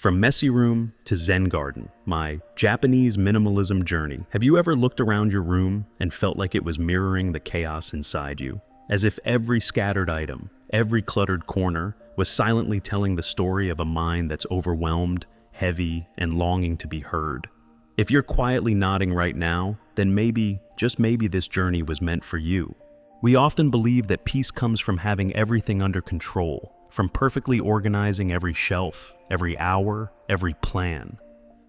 From messy room to Zen Garden, my Japanese minimalism journey. Have you ever looked around your room and felt like it was mirroring the chaos inside you? As if every scattered item, every cluttered corner, was silently telling the story of a mind that's overwhelmed, heavy, and longing to be heard. If you're quietly nodding right now, then maybe, just maybe, this journey was meant for you. We often believe that peace comes from having everything under control, from perfectly organizing every shelf, every hour, every plan.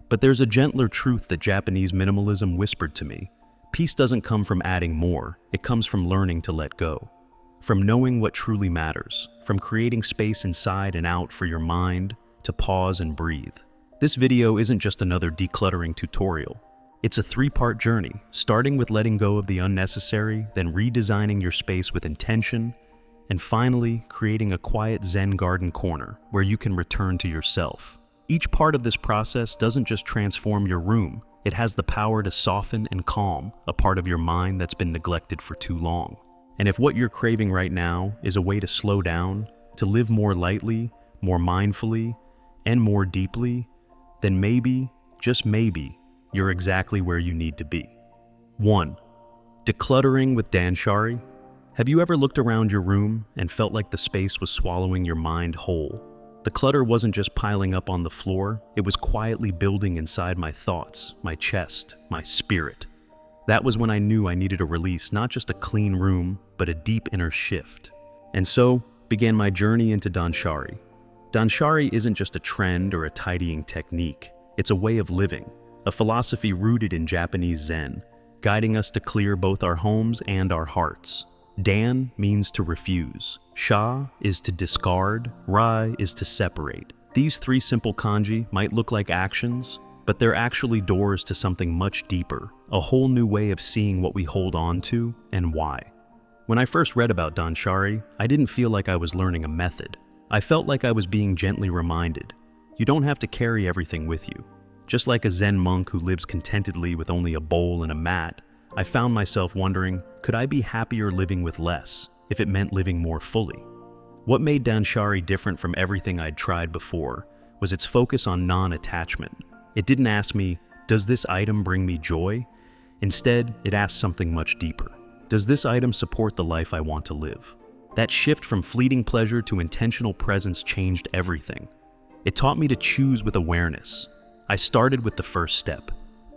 But there's a gentler truth that Japanese minimalism whispered to me. Peace doesn't come from adding more, it comes from learning to let go. From knowing what truly matters, from creating space inside and out for your mind to pause and breathe. This video isn't just another decluttering tutorial. It's a three-part journey, starting with letting go of the unnecessary, then redesigning your space with intention, and finally, creating a quiet Zen garden corner where you can return to yourself. Each part of this process doesn't just transform your room, it has the power to soften and calm a part of your mind that's been neglected for too long. And if what you're craving right now is a way to slow down, to live more lightly, more mindfully, and more deeply, then maybe, just maybe, you're exactly where you need to be. 1. Decluttering with Danshari. Have you ever looked around your room and felt like the space was swallowing your mind whole? The clutter wasn't just piling up on the floor, it was quietly building inside my thoughts, my chest, my spirit. That was when I knew I needed a release, not just a clean room, but a deep inner shift. And so began my journey into Danshari. Danshari isn't just a trend or a tidying technique, it's a way of living, a philosophy rooted in Japanese Zen, guiding us to clear both our homes and our hearts. Dan means to refuse, Sha is to discard, Rai is to separate. These three simple kanji might look like actions, but they're actually doors to something much deeper, a whole new way of seeing what we hold on to and why. When I first read about Danshari, I didn't feel like I was learning a method. I felt like I was being gently reminded, you don't have to carry everything with you. Just like a Zen monk who lives contentedly with only a bowl and a mat, I found myself wondering, could I be happier living with less, if it meant living more fully? What made Danshari different from everything I'd tried before was its focus on non-attachment. It didn't ask me, does this item bring me joy? Instead, it asked something much deeper. Does this item support the life I want to live? That shift from fleeting pleasure to intentional presence changed everything. It taught me to choose with awareness. I started with the first step,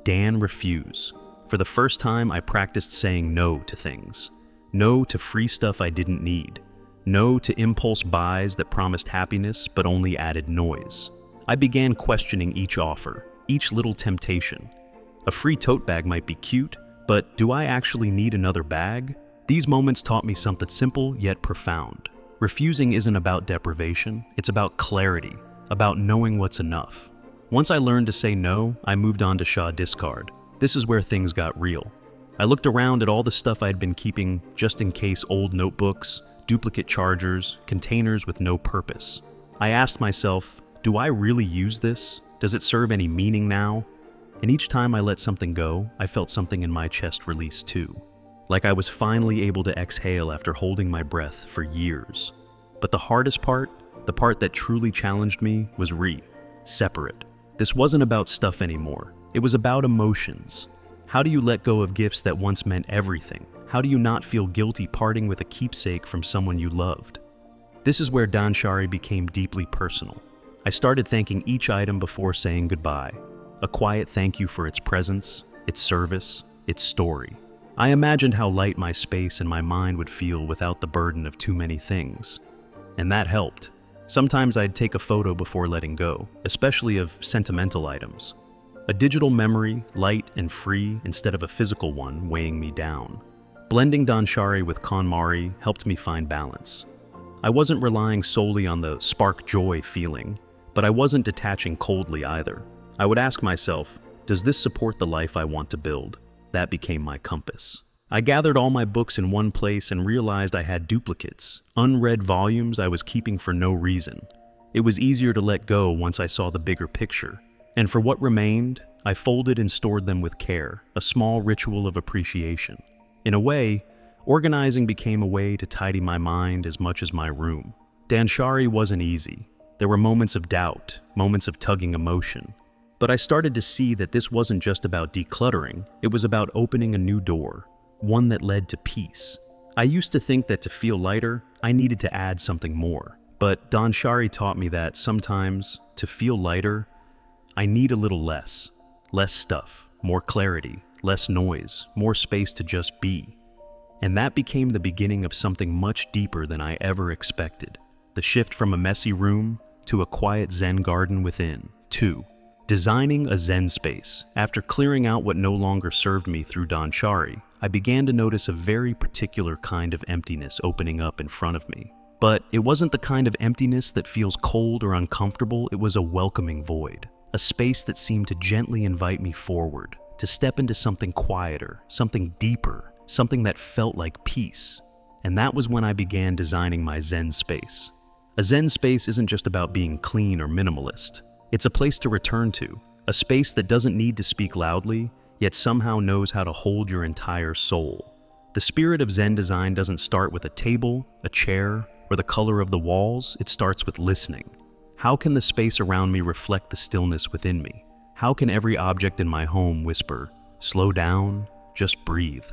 Dan refuse. For the first time, I practiced saying no to things. No to free stuff I didn't need. No to impulse buys that promised happiness but only added noise. I began questioning each offer, each little temptation. A free tote bag might be cute, but do I actually need another bag? These moments taught me something simple yet profound. Refusing isn't about deprivation, it's about clarity, about knowing what's enough. Once I learned to say no, I moved on to Sha discard. This is where things got real. I looked around at all the stuff I'd been keeping just in case: old notebooks, duplicate chargers, containers with no purpose. I asked myself, do I really use this? Does it serve any meaning now? And each time I let something go, I felt something in my chest release too. Like I was finally able to exhale after holding my breath for years. But the hardest part, the part that truly challenged me, was separate. This wasn't about stuff anymore. It was about emotions. How do you let go of gifts that once meant everything? How do you not feel guilty parting with a keepsake from someone you loved? This is where Danshari became deeply personal. I started thanking each item before saying goodbye. A quiet thank you for its presence, its service, its story. I imagined how light my space and my mind would feel without the burden of too many things. And that helped. Sometimes I'd take a photo before letting go, especially of sentimental items. A digital memory, light and free, instead of a physical one weighing me down. Blending Danshari with KonMari helped me find balance. I wasn't relying solely on the spark joy feeling, but I wasn't detaching coldly either. I would ask myself, does this support the life I want to build? That became my compass. I gathered all my books in one place and realized I had duplicates, unread volumes I was keeping for no reason. It was easier to let go once I saw the bigger picture. And for what remained, I folded and stored them with care, a small ritual of appreciation. In a way, organizing became a way to tidy my mind as much as my room. Danshari wasn't easy. There were moments of doubt, moments of tugging emotion. But I started to see that this wasn't just about decluttering, it was about opening a new door, one that led to peace. I used to think that to feel lighter, I needed to add something more. But Don Shari taught me that sometimes, to feel lighter, I need a little less. Less stuff, more clarity, less noise, more space to just be. And that became the beginning of something much deeper than I ever expected. The shift from a messy room to a quiet Zen garden within. 2. Designing a Zen space. After clearing out what no longer served me through Don Shari, I began to notice a very particular kind of emptiness opening up in front of me. But it wasn't the kind of emptiness that feels cold or uncomfortable, it was a welcoming void. A space that seemed to gently invite me forward, to step into something quieter, something deeper, something that felt like peace. And that was when I began designing my Zen space. A Zen space isn't just about being clean or minimalist. It's a place to return to, a space that doesn't need to speak loudly, yet somehow knows how to hold your entire soul. The spirit of Zen design doesn't start with a table, a chair, or the color of the walls, it starts with listening. How can the space around me reflect the stillness within me? How can every object in my home whisper, slow down, just breathe?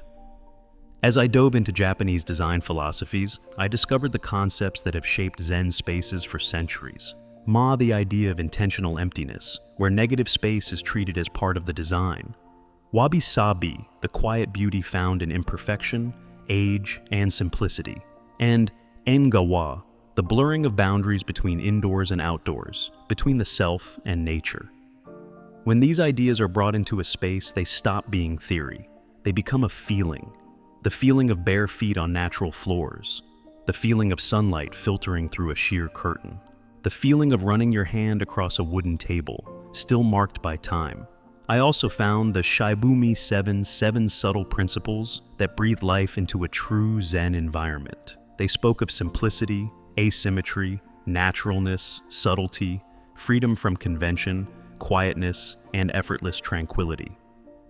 As I dove into Japanese design philosophies, I discovered the concepts that have shaped Zen spaces for centuries. The idea of intentional emptiness, where negative space is treated as part of the design. Wabi-sabi, the quiet beauty found in imperfection, age, and simplicity. And Engawa, the blurring of boundaries between indoors and outdoors, between the self and nature. When these ideas are brought into a space, they stop being theory. They become a feeling. The feeling of bare feet on natural floors. The feeling of sunlight filtering through a sheer curtain. The feeling of running your hand across a wooden table, still marked by time. I also found the Shibumi 7 subtle principles that breathe life into a true Zen environment. They spoke of simplicity, asymmetry, naturalness, subtlety, freedom from convention, quietness, and effortless tranquility.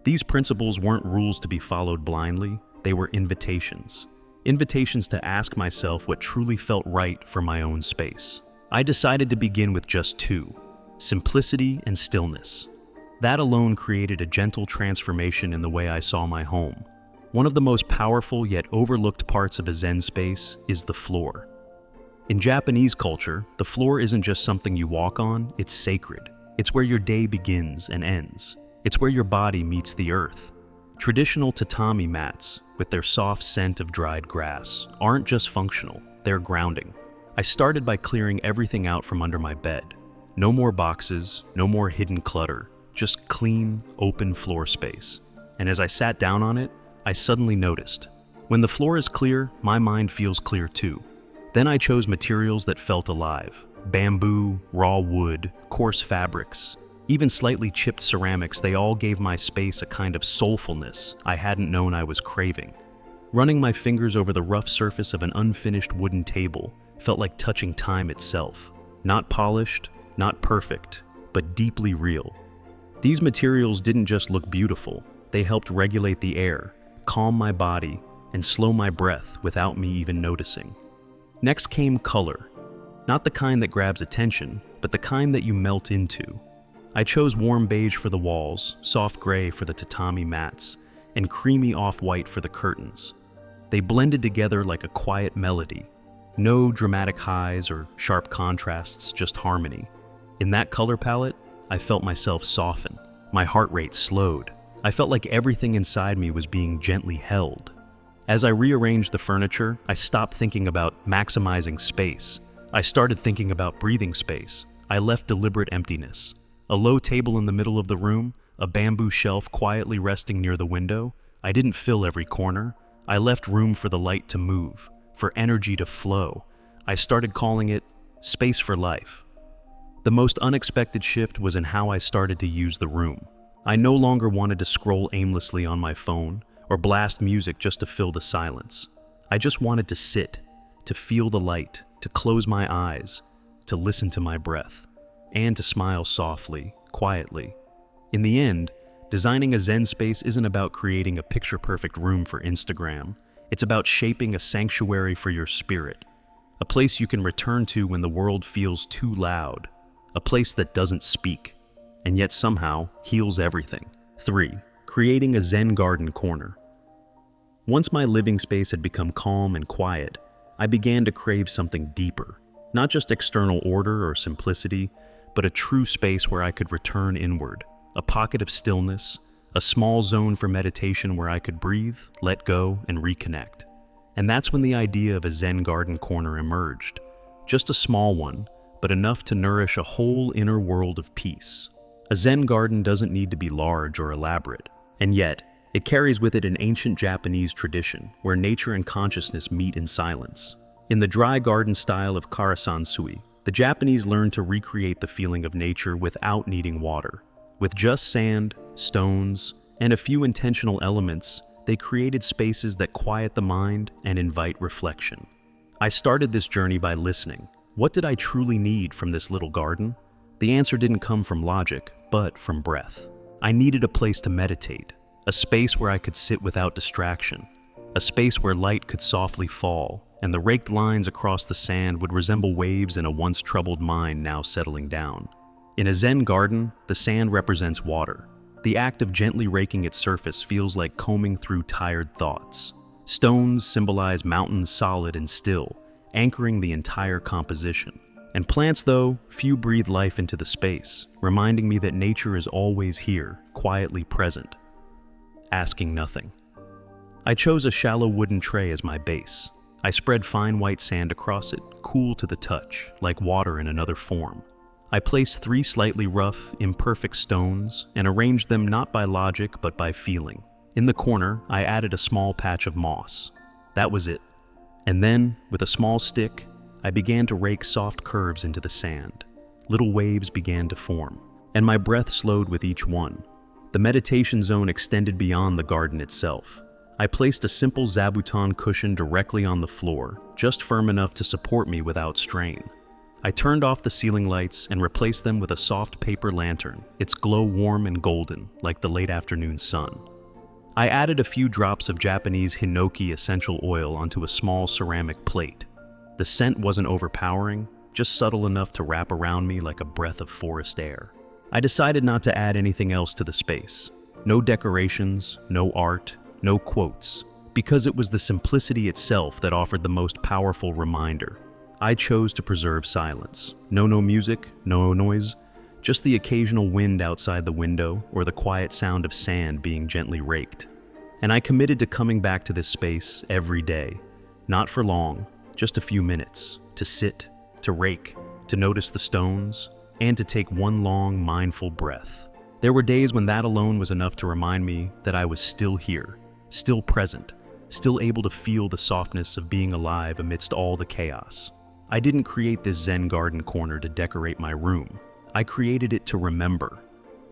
These principles weren't rules to be followed blindly, they were invitations. Invitations to ask myself what truly felt right for my own space. I decided to begin with just 2, simplicity and stillness. That alone created a gentle transformation in the way I saw my home. One of the most powerful yet overlooked parts of a Zen space is the floor. In Japanese culture, the floor isn't just something you walk on, it's sacred. It's where your day begins and ends. It's where your body meets the earth. Traditional tatami mats, with their soft scent of dried grass, aren't just functional, they're grounding. I started by clearing everything out from under my bed. No more boxes, no more hidden clutter, just clean, open floor space. And as I sat down on it, I suddenly noticed. When the floor is clear, my mind feels clear too. Then I chose materials that felt alive. Bamboo, raw wood, coarse fabrics, even slightly chipped ceramics, they all gave my space a kind of soulfulness I hadn't known I was craving. Running my fingers over the rough surface of an unfinished wooden table felt like touching time itself. Not polished, not perfect, but deeply real. These materials didn't just look beautiful, they helped regulate the air, calm my body, and slow my breath without me even noticing. Next came color. Not the kind that grabs attention, but the kind that you melt into. I chose warm beige for the walls, soft gray for the tatami mats, and creamy off-white for the curtains. They blended together like a quiet melody. No dramatic highs or sharp contrasts, just harmony. In that color palette, I felt myself soften. My heart rate slowed. I felt like everything inside me was being gently held. As I rearranged the furniture, I stopped thinking about maximizing space. I started thinking about breathing space. I left deliberate emptiness. A low table in the middle of the room, a bamboo shelf quietly resting near the window. I didn't fill every corner. I left room for the light to move, for energy to flow. I started calling it space for life. The most unexpected shift was in how I started to use the room. I no longer wanted to scroll aimlessly on my phone or blast music just to fill the silence. I just wanted to sit, to feel the light, to close my eyes, to listen to my breath, and to smile softly, quietly. In the end, designing a Zen space isn't about creating a picture-perfect room for Instagram. It's about shaping a sanctuary for your spirit, a place you can return to when the world feels too loud, a place that doesn't speak, and yet somehow heals everything. 3. Creating a Zen garden corner. Once my living space had become calm and quiet, I began to crave something deeper, not just external order or simplicity, but a true space where I could return inward, a pocket of stillness, a small zone for meditation where I could breathe, let go, and reconnect. And that's when the idea of a Zen garden corner emerged. Just a small one, but enough to nourish a whole inner world of peace. A Zen garden doesn't need to be large or elaborate, and yet, it carries with it an ancient Japanese tradition where nature and consciousness meet in silence. In the dry garden style of karasansui, the Japanese learned to recreate the feeling of nature without needing water. With just sand, stones, and a few intentional elements, they created spaces that quiet the mind and invite reflection. I started this journey by listening. What did I truly need from this little garden? The answer didn't come from logic, but from breath. I needed a place to meditate, a space where I could sit without distraction, a space where light could softly fall, and the raked lines across the sand would resemble waves in a once troubled mind now settling down. In a Zen garden, the sand represents water. The act of gently raking its surface feels like combing through tired thoughts. Stones symbolize mountains solid and still, anchoring the entire composition. And plants, though, few breathe life into the space, reminding me that nature is always here, quietly present, asking nothing. I chose a shallow wooden tray as my base. I spread fine white sand across it, cool to the touch, like water in another form. I placed 3 slightly rough, imperfect stones and arranged them not by logic but by feeling. In the corner, I added a small patch of moss. That was it. And then, with a small stick, I began to rake soft curves into the sand. Little waves began to form, and my breath slowed with each one. The meditation zone extended beyond the garden itself. I placed a simple zabuton cushion directly on the floor, just firm enough to support me without strain. I turned off the ceiling lights and replaced them with a soft paper lantern, its glow warm and golden, like the late afternoon sun. I added a few drops of Japanese hinoki essential oil onto a small ceramic plate. The scent wasn't overpowering, just subtle enough to wrap around me like a breath of forest air. I decided not to add anything else to the space. No decorations, no art, no quotes, because it was the simplicity itself that offered the most powerful reminder. I chose to preserve silence. No music, no noise, just the occasional wind outside the window or the quiet sound of sand being gently raked. And I committed to coming back to this space every day, not for long, just a few minutes, to sit, to rake, to notice the stones, and to take one long, mindful breath. There were days when that alone was enough to remind me that I was still here, still present, still able to feel the softness of being alive amidst all the chaos. I didn't create this Zen garden corner to decorate my room. I created it to remember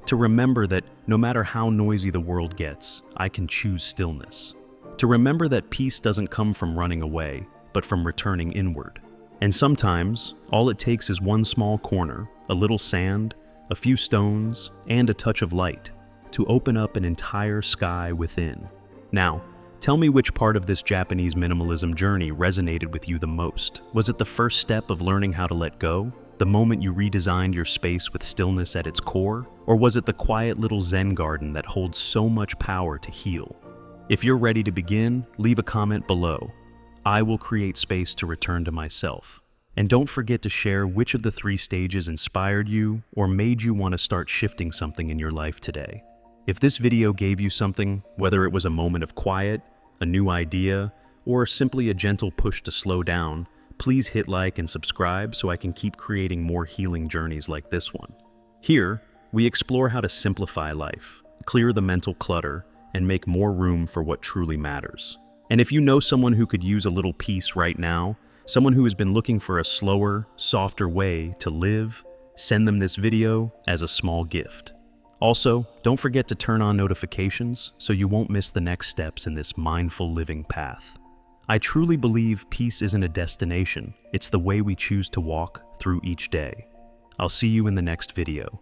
that no matter how noisy the world gets, I can choose stillness. To remember that peace doesn't come from running away, but from returning inward. And sometimes, all it takes is one small corner, a little sand, a few stones, and a touch of light to open up an entire sky within. Now, tell me which part of this Japanese minimalism journey resonated with you the most. Was it the first step of learning how to let go? The moment you redesigned your space with stillness at its core? Or was it the quiet little Zen garden that holds so much power to heal? If you're ready to begin, leave a comment below. I will create space to return to myself. And don't forget to share which of the 3 stages inspired you or made you want to start shifting something in your life today. If this video gave you something, whether it was a moment of quiet, a new idea, or simply a gentle push to slow down, please hit like and subscribe so I can keep creating more healing journeys like this one. Here, we explore how to simplify life, clear the mental clutter, and make more room for what truly matters. And if you know someone who could use a little peace right now, someone who has been looking for a slower, softer way to live, send them this video as a small gift. Also, don't forget to turn on notifications so you won't miss the next steps in this mindful living path. I truly believe peace isn't a destination, it's the way we choose to walk through each day. I'll see you in the next video.